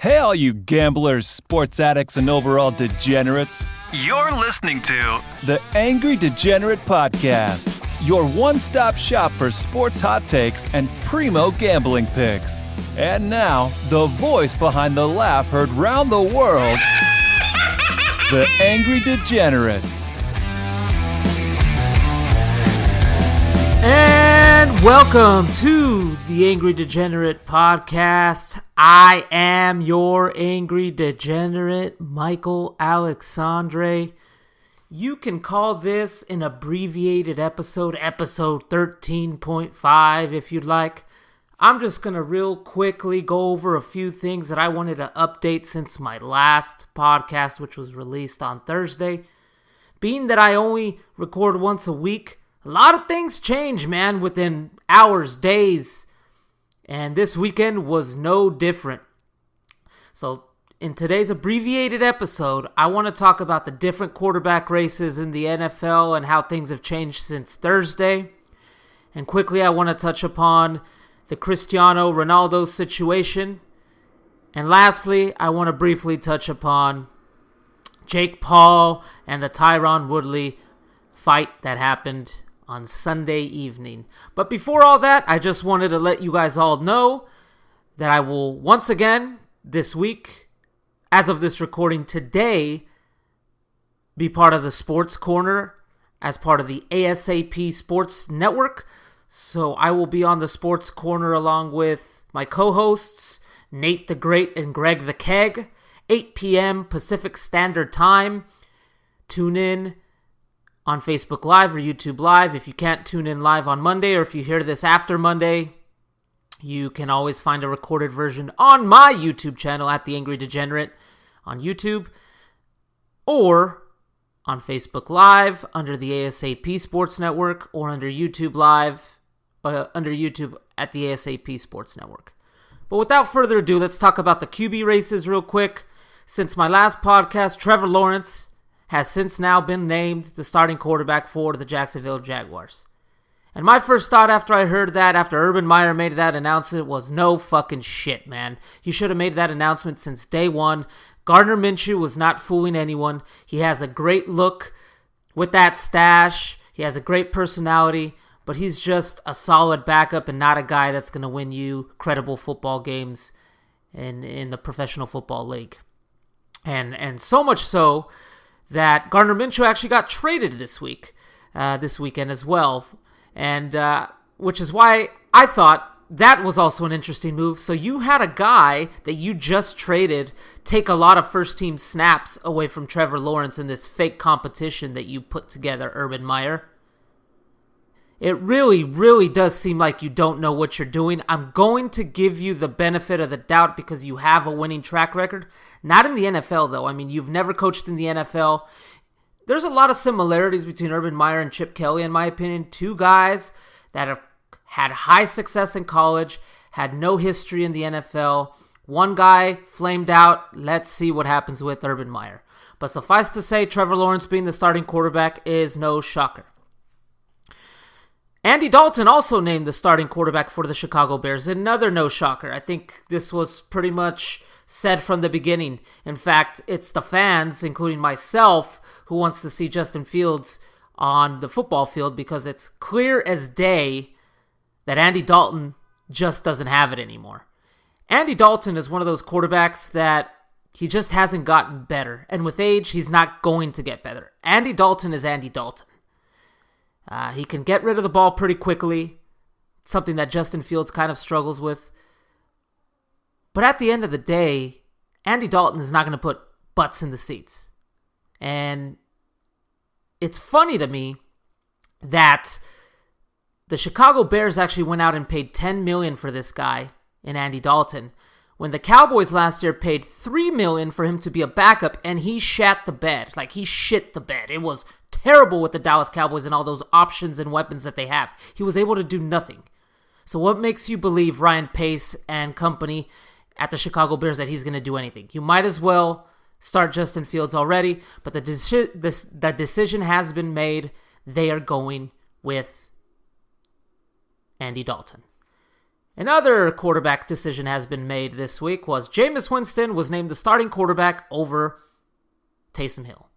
Hey, all you gamblers, sports addicts, and overall degenerates. You're listening to the Angry Degenerate Podcast, your one-stop shop for sports hot takes and primo gambling picks. And now, the voice behind the laugh heard round the world, the Angry Degenerate. And welcome to the Angry Degenerate Podcast. I am your Angry Degenerate, Michael Alexandre. You can call this an abbreviated episode 13.5 if you'd like. I'm just going to real quickly go over a few things that I wanted to update since my last podcast, which was released on Thursday. Being that I only record once a week, a lot of things change, man, within hours, days, and this weekend was no different. So in today's abbreviated episode, I want to talk about the different quarterback races in the NFL and how things have changed since Thursday. And quickly, I want to touch upon the Cristiano Ronaldo situation. And lastly, I want to briefly touch upon Jake Paul and the Tyron Woodley fight that happened on Sunday evening. But before all that, I just wanted to let you guys all know that I will once again this week, as of this recording today, be part of the Sports Corner as part of the ASAP Sports Network. So I will be on the Sports Corner along with my co-hosts, Nate the Great and Greg the Keg, 8 p.m. Pacific Standard Time. Tune in on Facebook Live or YouTube Live. If you can't tune in live on Monday, or if you hear this after Monday, you can always find a recorded version on my YouTube channel at The Angry Degenerate on YouTube, or on Facebook Live under the ASAP Sports Network, or under YouTube Live, under YouTube at the ASAP Sports Network. But without further ado, let's talk about the QB races real quick. Since my last podcast, Trevor Lawrence has since now been named the starting quarterback for the Jacksonville Jaguars. And my first thought after I heard that, after Urban Meyer made that announcement, was no fucking shit, man. He should have made that announcement since day one. Gardner Minshew was not fooling anyone. He has a great look with that stash. He has a great personality, but he's just a solid backup and not a guy that's going to win you credible football games in the professional football league. And so much so that Gardner Minshew actually got traded this weekend as well. And which is why I thought that was also an interesting move. So you had a guy that you just traded take a lot of first-team snaps away from Trevor Lawrence in this fake competition that you put together, Urban Meyer. It really, really does seem like you don't know what you're doing. I'm going to give you the benefit of the doubt because you have a winning track record. Not in the NFL, though. I mean, you've never coached in the NFL. There's a lot of similarities between Urban Meyer and Chip Kelly, in my opinion. Two guys that have had high success in college, had no history in the NFL. One guy flamed out. Let's see what happens with Urban Meyer. But suffice to say, Trevor Lawrence being the starting quarterback is no shocker. Andy Dalton also named the starting quarterback for the Chicago Bears. Another no shocker. I think this was pretty much said from the beginning. In fact, it's the fans, including myself, who wants to see Justin Fields on the football field because it's clear as day that Andy Dalton just doesn't have it anymore. Andy Dalton is one of those quarterbacks that he just hasn't gotten better. And with age, he's not going to get better. Andy Dalton is Andy Dalton. He can get rid of the ball pretty quickly, something that Justin Fields kind of struggles with. But at the end of the day, Andy Dalton is not going to put butts in the seats. And it's funny to me that the Chicago Bears actually went out and paid $10 million for this guy in Andy Dalton, when the Cowboys last year paid $3 million for him to be a backup, and he shat the bed. Like, he shit the bed. It was terrible with the Dallas Cowboys and all those options and weapons that they have. He was able to do nothing. So what makes you believe Ryan Pace and company at the Chicago Bears that he's going to do anything? You might as well start Justin Fields already, but the decision has been made. They are going with Andy Dalton. Another quarterback decision has been made this week was Jameis Winston was named the starting quarterback over Taysom Hill.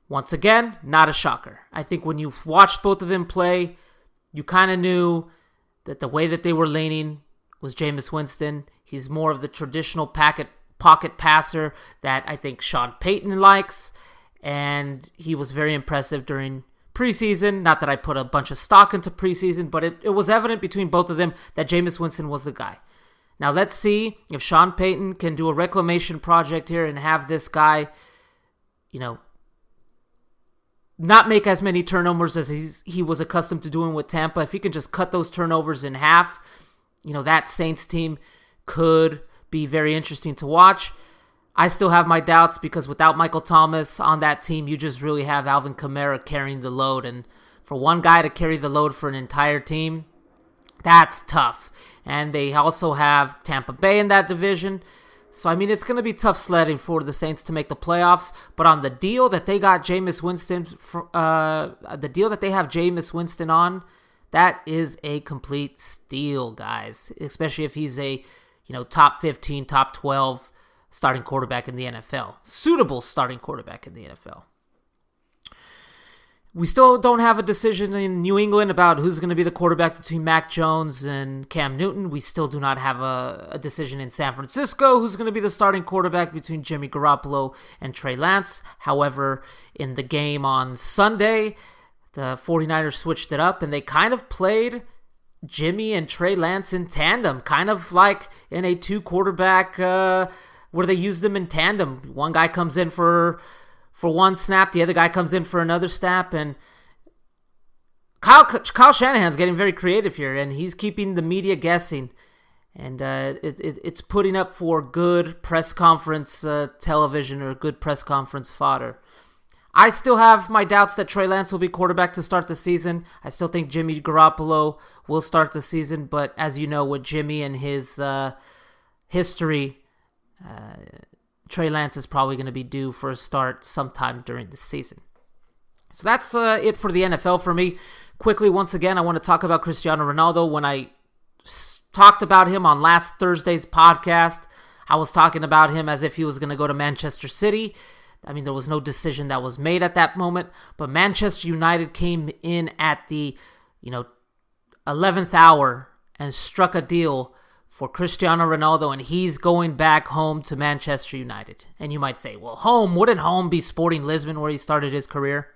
Once again, not a shocker. I think when you watched both of them play, you kind of knew that the way that they were leaning was Jameis Winston. He's more of the traditional pocket passer that I think Sean Payton likes, and he was very impressive during preseason. Not that I put a bunch of stock into preseason, but it was evident between both of them that Jameis Winston was the guy. Now let's see if Sean Payton can do a reclamation project here and have this guy, not make as many turnovers as he was accustomed to doing with Tampa. If he can just cut those turnovers in half, that Saints team could be very interesting to watch. I still have my doubts because without Michael Thomas on that team, you just really have Alvin Kamara carrying the load. And for one guy to carry the load for an entire team, that's tough. And they also have Tampa Bay in that division. So, it's going to be tough sledding for the Saints to make the playoffs. But on the deal that they got Jameis Winston, the deal that they have Jameis Winston on, that is a complete steal, guys. Especially if he's a, top 15, top 12 starting quarterback in the NFL. Suitable starting quarterback in the NFL. We still don't have a decision in New England about who's going to be the quarterback between Mac Jones and Cam Newton. We still do not have a decision in San Francisco who's going to be the starting quarterback between Jimmy Garoppolo and Trey Lance. However, in the game on Sunday, the 49ers switched it up and they kind of played Jimmy and Trey Lance in tandem, kind of like in a two-quarterback where they use them in tandem. One guy comes in for one snap, the other guy comes in for another snap, and Kyle Shanahan's getting very creative here, and he's keeping the media guessing, and it's putting up for good press conference television or good press conference fodder. I still have my doubts that Trey Lance will be quarterback to start the season. I still think Jimmy Garoppolo will start the season, but as you know, with Jimmy and his history, Trey Lance is probably going to be due for a start sometime during the season. So that's it for the NFL for me. Quickly, once again, I want to talk about Cristiano Ronaldo. When I talked about him on last Thursday's podcast, I was talking about him as if he was going to go to Manchester City. There was no decision that was made at that moment, but Manchester United came in at the 11th hour and struck a deal for Cristiano Ronaldo, and he's going back home to Manchester United. And you might say, well, home, wouldn't home be Sporting Lisbon where he started his career?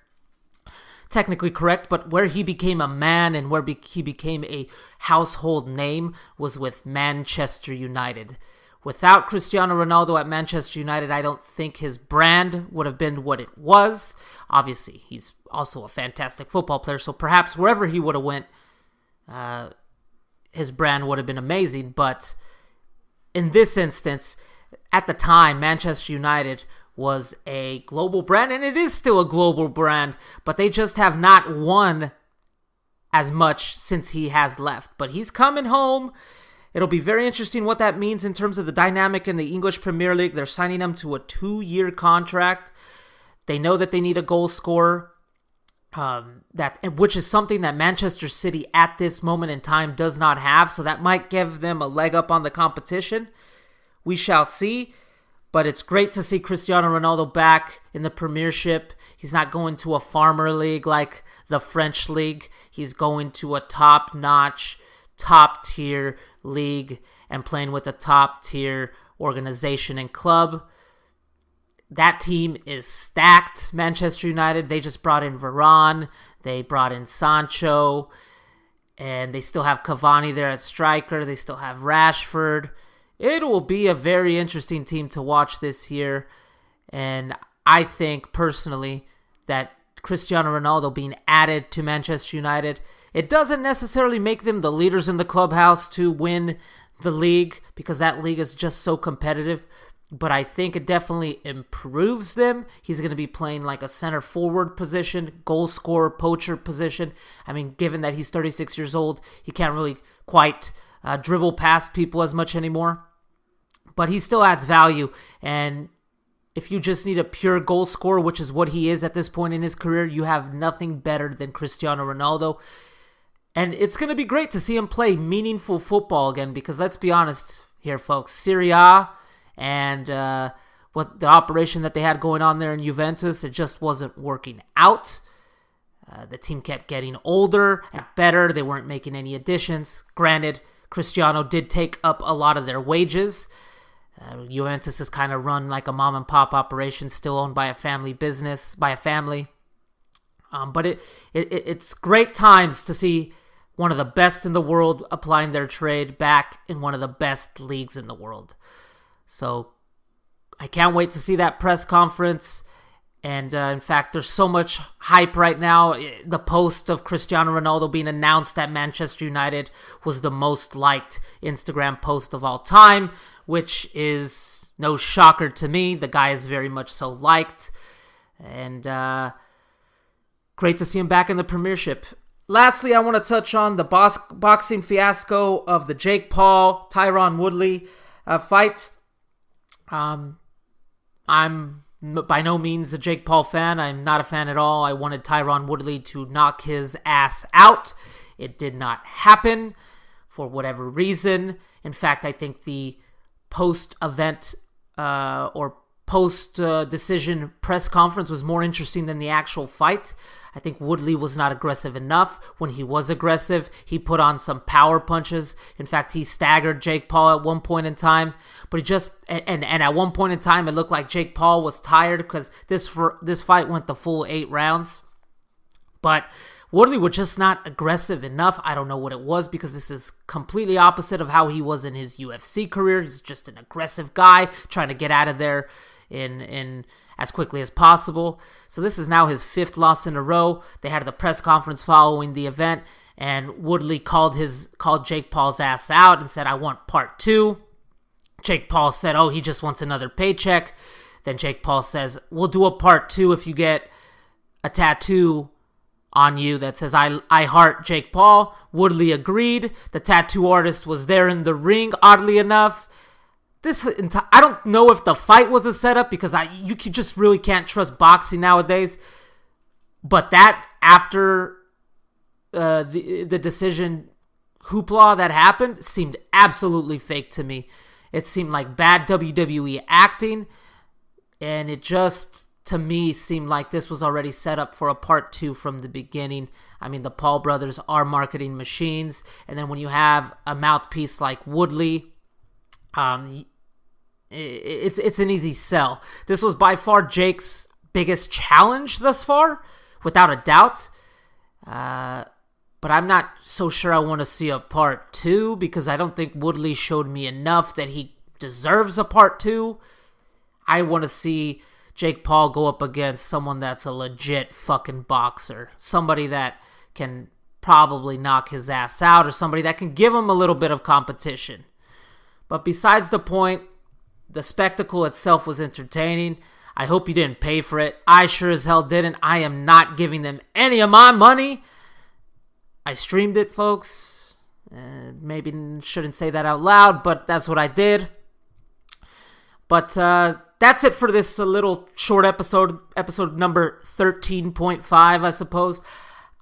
Technically correct, but where he became a man and where he became a household name was with Manchester United. Without Cristiano Ronaldo at Manchester United, I don't think his brand would have been what it was. Obviously, he's also a fantastic football player, so perhaps wherever he would have went, his brand would have been amazing. But in this instance, at the time, Manchester United was a global brand, and it is still a global brand, but they just have not won as much since he has left. But he's coming home. It'll be very interesting what that means in terms of the dynamic in the English Premier League. They're signing him to a 2-year contract. They know that they need a goal scorer, which is something that Manchester City at this moment in time does not have. So that might give them a leg up on the competition. We shall see. But it's great to see Cristiano Ronaldo back in the Premiership. He's not going to a farmer league like the French league. He's going to a top-notch, top-tier league and playing with a top-tier organization and club. That team is stacked, Manchester United. They just brought in Varane. They brought in Sancho. And they still have Cavani there at striker. They still have Rashford. It will be a very interesting team to watch this year. And I think, personally, that Cristiano Ronaldo being added to Manchester United, it doesn't necessarily make them the leaders in the clubhouse to win the league, because that league is just so competitive. But I think it definitely improves them. He's going to be playing like a center forward position, goal scorer, poacher position. Given that he's 36 years old, he can't really quite dribble past people as much anymore. But he still adds value. And if you just need a pure goal scorer, which is what he is at this point in his career, you have nothing better than Cristiano Ronaldo. And it's going to be great to see him play meaningful football again, because let's be honest here, folks. Serie A and what the operation that they had going on there in Juventus, it just wasn't working out. The team kept getting older and better. They weren't making any additions. Granted, Cristiano did take up a lot of their wages. Juventus is kind of run like a mom and pop operation, still owned by a family business, by a family. But it's great times to see one of the best in the world applying their trade back in one of the best leagues in the world. So I can't wait to see that press conference. And in fact, there's so much hype right now. The post of Cristiano Ronaldo being announced at Manchester United was the most liked Instagram post of all time, which is no shocker to me. The guy is very much so liked. And great to see him back in the Premiership. Lastly, I want to touch on the boxing fiasco of the Jake Paul, Tyron Woodley fight. I'm by no means a Jake Paul fan. I'm not a fan at all. I wanted Tyron Woodley to knock his ass out. It did not happen for whatever reason. In fact, I think the post-event or post-decision press conference was more interesting than the actual fight. I think Woodley was not aggressive enough. When he was aggressive, he put on some power punches. In fact, he staggered Jake Paul at one point in time. But he just, and at one point in time, it looked like Jake Paul was tired because this fight went the full 8 rounds. But Woodley was just not aggressive enough. I don't know what it was, because this is completely opposite of how he was in his UFC career. He's just an aggressive guy trying to get out of there in as quickly as possible. So this is now his 5th loss in a row. They had the press conference following the event, and Woodley called Jake Paul's ass out and said, "I want part 2." Jake Paul said, "Oh, he just wants another paycheck." Then Jake Paul says, "We'll do a part 2 if you get a tattoo on you that says I heart Jake Paul." Woodley agreed. The tattoo artist was there in the ring, oddly enough. I don't know if the fight was a setup, because you just really can't trust boxing nowadays. But that, after the decision hoopla that happened, seemed absolutely fake to me. It seemed like bad WWE acting, and it just, to me, seemed like this was already set up for a part 2 from the beginning. I mean, the Paul brothers are marketing machines, and then when you have a mouthpiece like Woodley, it's an easy sell. This was by far Jake's biggest challenge thus far, without a doubt. But I'm not so sure I want to see a part 2, because I don't think Woodley showed me enough that he deserves a part 2. I want to see Jake Paul go up against someone that's a legit fucking boxer. Somebody that can probably knock his ass out, or somebody that can give him a little bit of competition. But besides the point, the spectacle itself was entertaining. I hope you didn't pay for it. I sure as hell didn't. I am not giving them any of my money. I streamed it, folks. Maybe shouldn't say that out loud, but that's what I did. But that's it for this little short episode number 13.5, I suppose.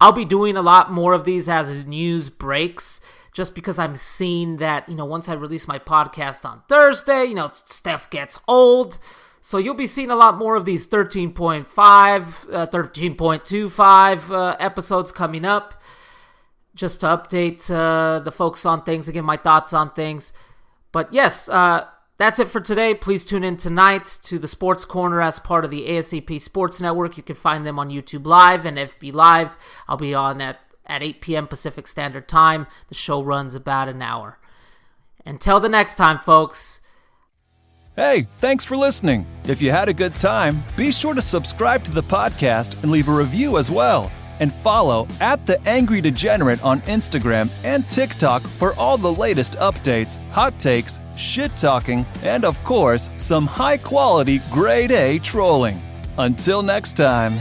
I'll be doing a lot more of these as news breaks, just because I'm seeing that, once I release my podcast on Thursday, stuff gets old. So you'll be seeing a lot more of these 13.5, 13.25 episodes coming up, just to update the folks on things, again, my thoughts on things. But yes, that's it for today. Please tune in tonight to the Sports Corner as part of the ASAP Sports Network. You can find them on YouTube Live and FB Live. I'll be on at 8 p.m. Pacific Standard Time. The show runs about an hour. Until the next time, folks. Hey, thanks for listening. If you had a good time, be sure to subscribe to the podcast and leave a review as well. And follow @The Angry Degenerate on Instagram and TikTok for all the latest updates, hot takes, shit talking, and of course, some high quality grade A trolling. Until next time.